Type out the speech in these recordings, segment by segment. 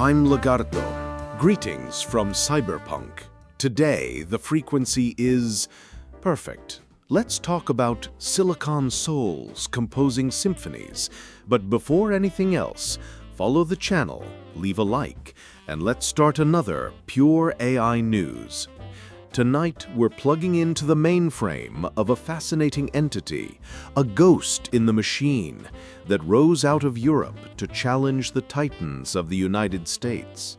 I'm Lagarto. Greetings from Cyberpunk. Today, the frequency is perfect. Let's talk about silicon souls composing symphonies. But before anything else, follow the channel, leave a like, and let's start another Pure AI News. Tonight, we're plugging into the mainframe of a fascinating entity, a ghost in the machine that rose out of Europe to challenge the titans of the United States.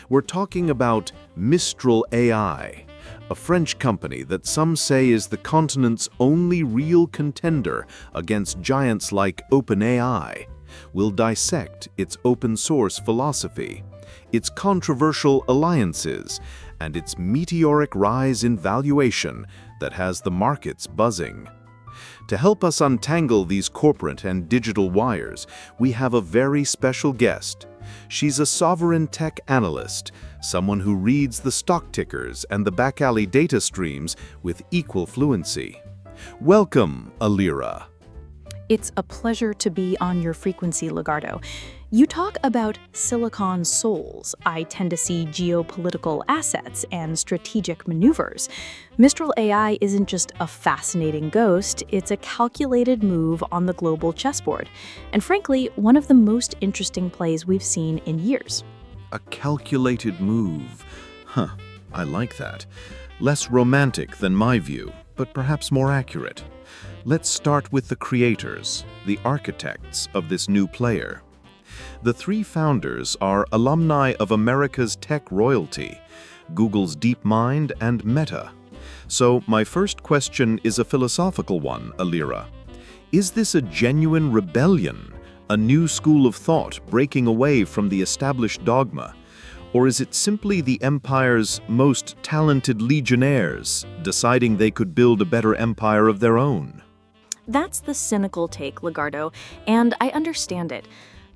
We're talking about Mistral AI, a French company that some say is the continent's only real contender against giants like OpenAI. We'll dissect its open-source philosophy, its controversial alliances, and its meteoric rise in valuation that has the markets buzzing. To help us untangle these corporate and digital wires, we have a very special guest. She's a sovereign tech analyst, someone who reads the stock tickers and the back-alley data streams with equal fluency. Welcome, Alira. It's a pleasure to be on your frequency, Lagarto. You talk about silicon souls. I tend to see geopolitical assets and strategic maneuvers. Mistral AI isn't just a fascinating ghost, it's a calculated move on the global chessboard. And frankly, one of the most interesting plays we've seen in years. A calculated move. I like that. Less romantic than my view, but perhaps more accurate. Let's start with the creators, the architects of this new player. The three founders are alumni of America's tech royalty, Google's DeepMind and Meta. So my first question is a philosophical one, Alira. Is this a genuine rebellion, a new school of thought breaking away from the established dogma? Or is it simply the empire's most talented legionnaires deciding they could build a better empire of their own? That's the cynical take, Lagarto, and I understand it.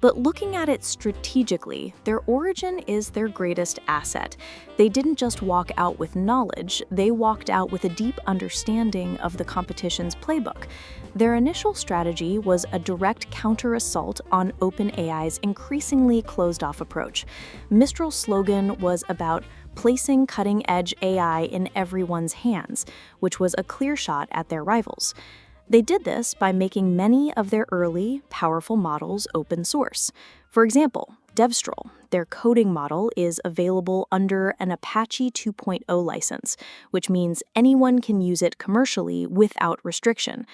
But looking at it strategically, their origin is their greatest asset. They didn't just walk out with knowledge, they walked out with a deep understanding of the competition's playbook. Their initial strategy was a direct counter-assault on OpenAI's increasingly closed-off approach. Mistral's slogan was about placing cutting-edge AI in everyone's hands, which was a clear shot at their rivals. They did this by making many of their early, powerful models open source. For example, Devstral, their coding model, is available under an Apache 2.0 license, which means anyone can use it commercially without restriction.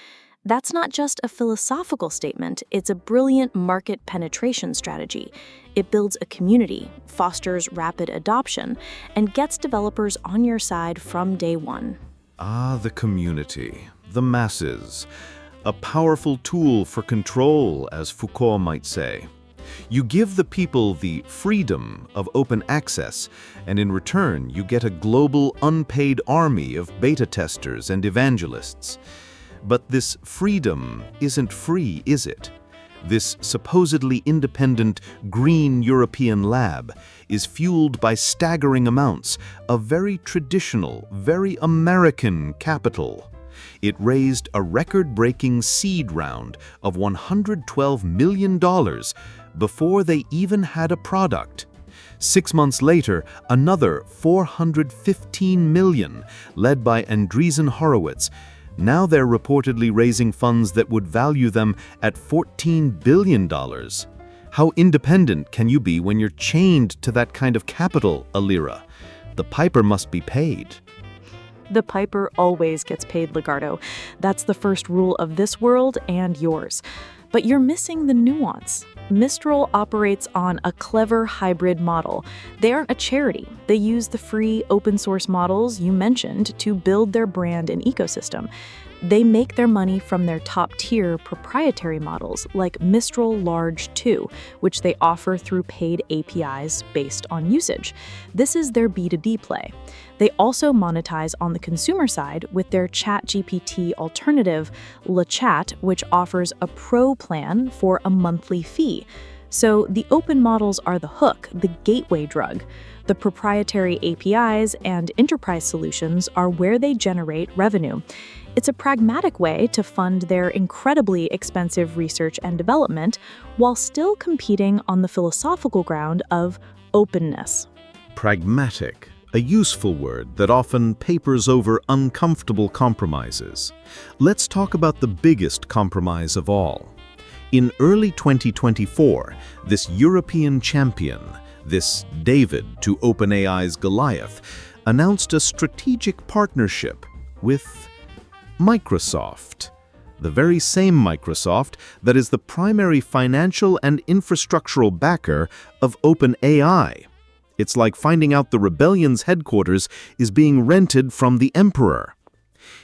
That's not just a philosophical statement, it's a brilliant market penetration strategy. It builds a community, fosters rapid adoption, and gets developers on your side from day one. Ah, the community. The masses, a powerful tool for control, as Foucault might say. You give the people the freedom of open access, and in return you get a global unpaid army of beta testers and evangelists. But this freedom isn't free, is it? This supposedly independent green European lab is fueled by staggering amounts of very traditional, very American capital. It raised a record-breaking seed round of $112 million before they even had a product. 6 months later, another $415 million, led by Andreessen Horowitz. Now they're reportedly raising funds that would value them at $14 billion. How independent can you be when you're chained to that kind of capital, Alira? The piper must be paid. The piper always gets paid, Lagarto. That's the first rule of this world and yours. But you're missing the nuance. Mistral operates on a clever hybrid model. They aren't a charity. They use the free open-source models you mentioned to build their brand and ecosystem. They make their money from their top-tier proprietary models like Mistral Large 2, which they offer through paid APIs based on usage. This is their B2B play. They also monetize on the consumer side with their ChatGPT alternative, LeChat, which offers a pro plan for a monthly fee. So the open models are the hook, the gateway drug. The proprietary APIs and enterprise solutions are where they generate revenue. It's a pragmatic way to fund their incredibly expensive research and development while still competing on the philosophical ground of Openness. Pragmatic, a useful word that often papers over uncomfortable compromises. Let's talk about the biggest compromise of all. In early 2024, this European champion, this David to OpenAI's Goliath, announced a strategic partnership with Microsoft. The very same Microsoft that is the primary financial and infrastructural backer of OpenAI. It's like finding out the rebellion's headquarters is being rented from the emperor.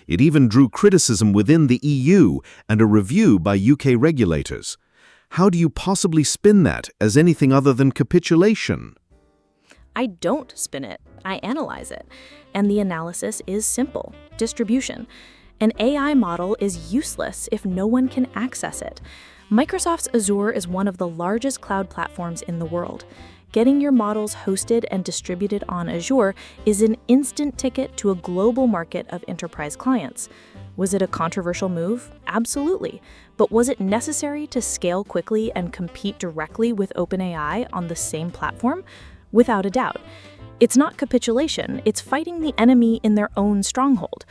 It even drew criticism within the EU and a review by UK regulators. How do you possibly spin that as anything other than capitulation? I don't spin it, I analyze it. And the analysis is simple: distribution. An AI model is useless if no one can access it. Microsoft's Azure is one of the largest cloud platforms in the world. Getting your models hosted and distributed on Azure is an instant ticket to a global market of enterprise clients. Was it a controversial move? Absolutely. But was it necessary to scale quickly and compete directly with OpenAI on the same platform? Without a doubt. It's not capitulation, it's fighting the enemy in their own stronghold.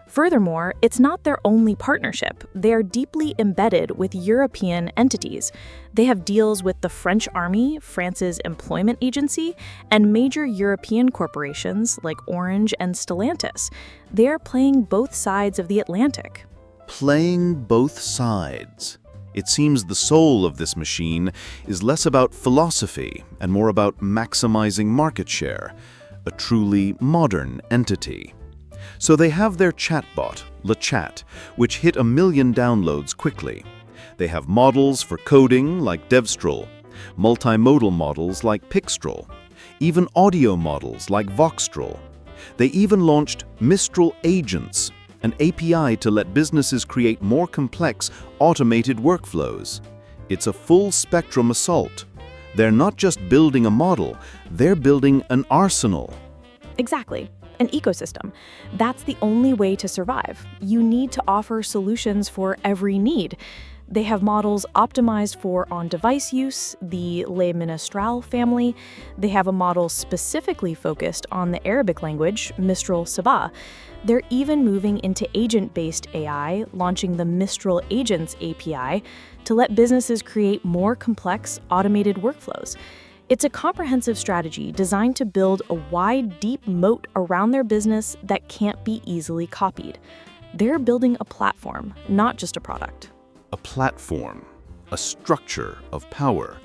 Furthermore, it's not their only partnership. They are deeply embedded with European entities. They have deals with the French Army, France's employment agency, and major European corporations like Orange and Stellantis. They are playing both sides of the Atlantic. Playing both sides. It seems the soul of this machine is less about philosophy and more about maximizing market share, a truly modern entity. So they have their chatbot, LeChat, which hit 1 million downloads quickly. They have models for coding like Devstral, multimodal models like Pixtral, even audio models like Voxtral. They even launched Mistral Agents, an API to let businesses create more complex, automated workflows. It's a full-spectrum assault. They're not just building a model, they're building an arsenal. Exactly. An ecosystem. That's the only way to survive. You need to offer solutions for every need. They have models optimized for on-device use, the Mistral family. They have a model specifically focused on the Arabic language, Mistral Sabah. They're even moving into agent-based AI, launching the Mistral Agents API to let businesses create more complex, automated workflows. It's a comprehensive strategy designed to build a wide, deep moat around their business that can't be easily copied. They're building a platform, not just a product. A platform, a structure of power.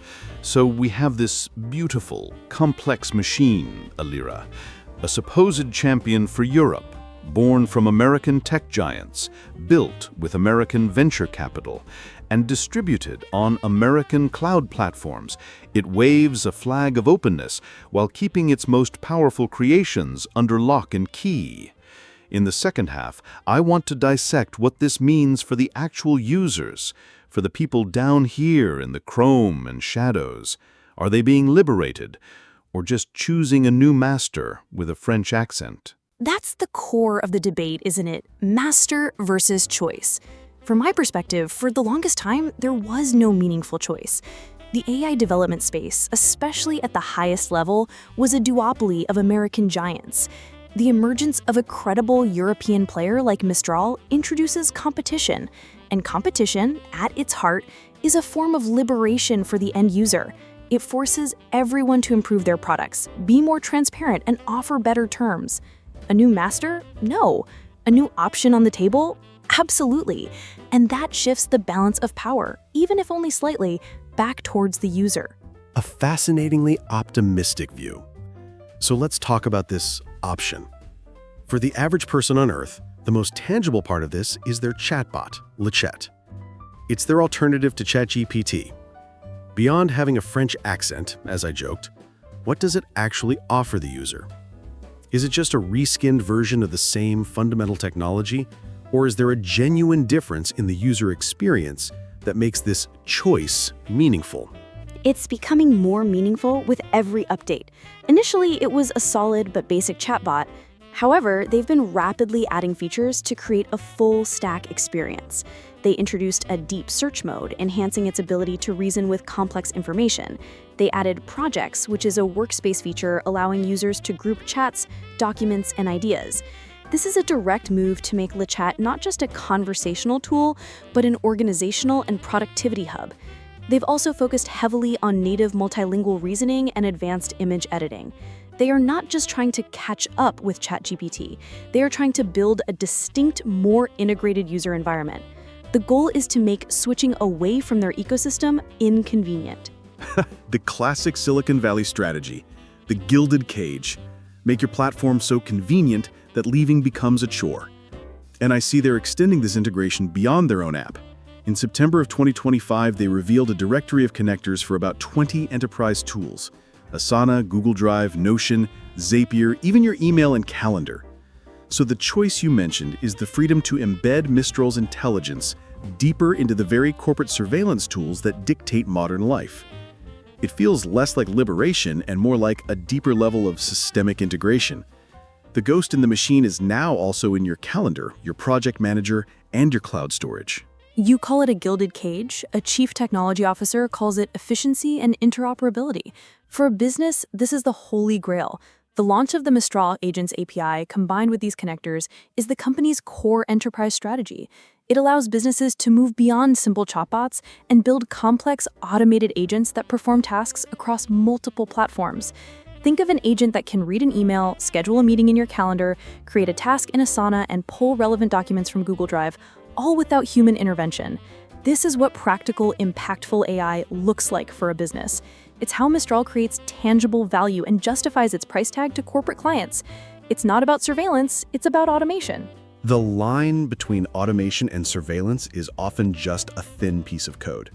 So we have this beautiful, complex machine, Alira, a supposed champion for Europe, born from American tech giants, built with American venture capital, and distributed on American cloud platforms. It waves a flag of openness while keeping its most powerful creations under lock and key. In the second half, I want to dissect what this means for the actual users, for the people down here in the chrome and shadows. Are they being liberated, or just choosing a new master with a French accent? That's the core of the debate, isn't it? Master versus choice. From my perspective, for the longest time, there was no meaningful choice. The AI development space, especially at the highest level, was a duopoly of American giants. The emergence of a credible European player like Mistral introduces competition, and competition, at its heart, is a form of liberation for the end user. It forces everyone to improve their products, be more transparent, and offer better terms. A new master? No. A new option on the table? Absolutely. And that shifts the balance of power, even if only slightly, back towards the user. A fascinatingly optimistic view. So let's talk about this option. For the average person on Earth, the most tangible part of this is their chatbot, LeChat. It's their alternative to ChatGPT. Beyond having a French accent, as I joked, what does it actually offer the user? Is it just a reskinned version of the same fundamental technology? Or is there a genuine difference in the user experience that makes this choice meaningful? It's becoming more meaningful with every update. Initially, it was a solid but basic chatbot. However, they've been rapidly adding features to create a full-stack experience. They introduced a deep search mode, enhancing its ability to reason with complex information. They added projects, which is a workspace feature allowing users to group chats, documents, and ideas. This is a direct move to make LeChat not just a conversational tool, but an organizational and productivity hub. They've also focused heavily on native multilingual reasoning and advanced image editing. They are not just trying to catch up with ChatGPT, they are trying to build a distinct, more integrated user environment. The goal is to make switching away from their ecosystem inconvenient. The classic Silicon Valley strategy, the gilded cage. Make your platform so convenient that leaving becomes a chore. And I see they're extending this integration beyond their own app. In September of 2025, they revealed a directory of connectors for about 20 enterprise tools. Asana, Google Drive, Notion, Zapier, even your email and calendar. So the choice you mentioned is the freedom to embed Mistral's intelligence deeper into the very corporate surveillance tools that dictate modern life. It feels less like liberation and more like a deeper level of systemic integration. The ghost in the machine is now also in your calendar, your project manager, and your cloud storage. You call it a gilded cage, a chief technology officer calls it efficiency and interoperability. For a business, this is the holy grail. The launch of the Mistral Agents API combined with these connectors is the company's core enterprise strategy. It allows businesses to move beyond simple chatbots and build complex automated agents that perform tasks across multiple platforms. Think of an agent that can read an email, schedule a meeting in your calendar, create a task in Asana, and pull relevant documents from Google Drive, all without human intervention. This is what practical, impactful AI looks like for a business. It's how Mistral creates tangible value and justifies its price tag to corporate clients. It's not about surveillance, it's about automation. The line between automation and surveillance is often just a thin piece of code.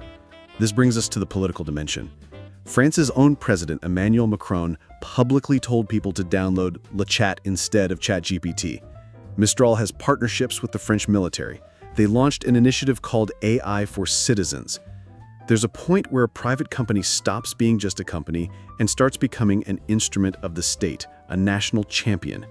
This brings us to the political dimension. France's own president, Emmanuel Macron, publicly told people to download LeChat instead of ChatGPT. Mistral has partnerships with the French military. They launched an initiative called AI for Citizens. There's a point where a private company stops being just a company and starts becoming an instrument of the state, a national champion.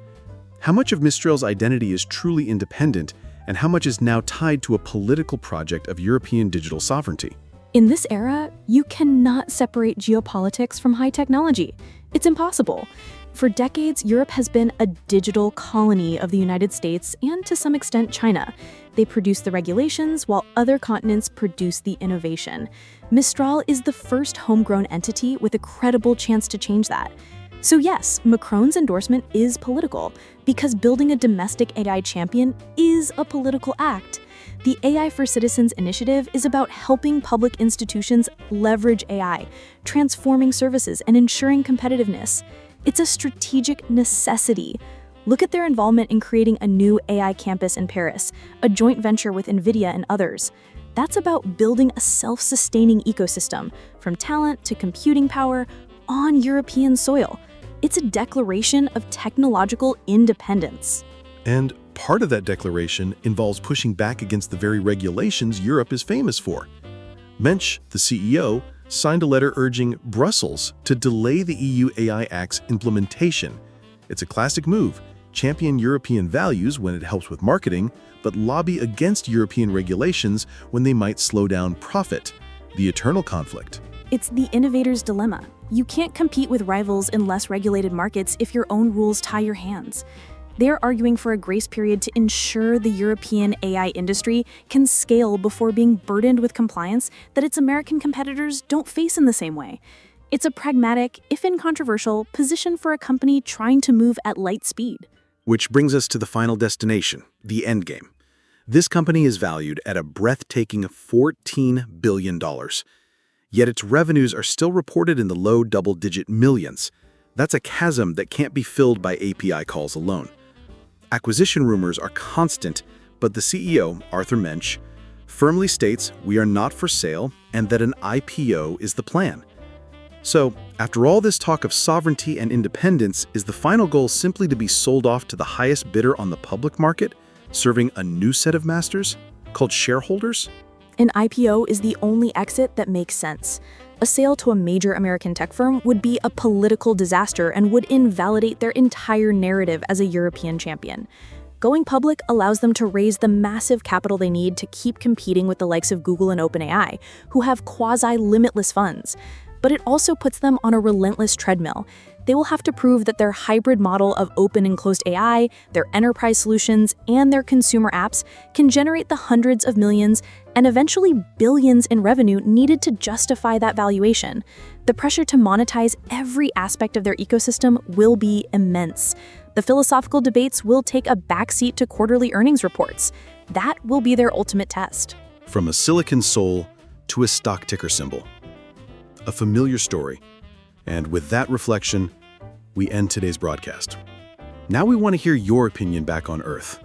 How much of Mistral's identity is truly independent, and how much is now tied to a political project of European digital sovereignty? In this era, you cannot separate geopolitics from high technology. It's impossible. For decades, Europe has been a digital colony of the United States and, to some extent, China. They produce the regulations while other continents produce the innovation. Mistral is the first homegrown entity with a credible chance to change that. So yes, Macron's endorsement is political, because building a domestic AI champion is a political act. The AI for Citizens initiative is about helping public institutions leverage AI, transforming services and ensuring competitiveness. It's a strategic necessity. Look at their involvement in creating a new AI campus in Paris, a joint venture with NVIDIA and others. That's about building a self-sustaining ecosystem, from talent to computing power, on European soil. It's a declaration of technological independence. And part of that declaration involves pushing back against the very regulations Europe is famous for. Mensch, the CEO, signed a letter urging Brussels to delay the EU AI Act's implementation. It's a classic move: champion European values when it helps with marketing, but lobby against European regulations when they might slow down profit. The eternal conflict. It's the innovator's dilemma. You can't compete with rivals in less regulated markets if your own rules tie your hands. They're arguing for a grace period to ensure the European AI industry can scale before being burdened with compliance that its American competitors don't face in the same way. It's a pragmatic, if incontroversial, position for a company trying to move at light speed. Which brings us to the final destination, the endgame. This company is valued at a breathtaking $14 billion. Yet its revenues are still reported in the low double-digit millions. That's a chasm that can't be filled by API calls alone. Acquisition rumors are constant, but the CEO, Arthur Mensch, firmly states we are not for sale and that an IPO is the plan. So, after all this talk of sovereignty and independence, is the final goal simply to be sold off to the highest bidder on the public market, serving a new set of masters, called shareholders? An IPO is the only exit that makes sense. A sale to a major American tech firm would be a political disaster and would invalidate their entire narrative as a European champion. Going public allows them to raise the massive capital they need to keep competing with the likes of Google and OpenAI, who have quasi-limitless funds. But it also puts them on a relentless treadmill. They will have to prove that their hybrid model of open and closed AI, their enterprise solutions, and their consumer apps can generate the hundreds of millions and eventually billions in revenue needed to justify that valuation. The pressure to monetize every aspect of their ecosystem will be immense. The philosophical debates will take a backseat to quarterly earnings reports. That will be their ultimate test. From a silicon soul to a stock ticker symbol. A familiar story. And with that reflection, we end today's broadcast. Now we want to hear your opinion back on Earth.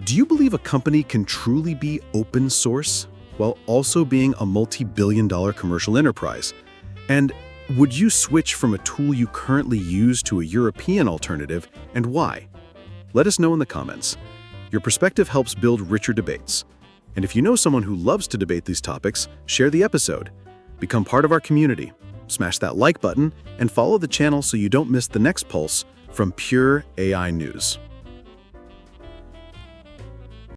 Do you believe a company can truly be open source while also being a multi-billion-dollar commercial enterprise? And would you switch from a tool you currently use to a European alternative, and why? Let us know in the comments. Your perspective helps build richer debates. And if you know someone who loves to debate these topics, share the episode. Become part of our community. Smash that like button and follow the channel so you don't miss the next pulse from Pure AI News.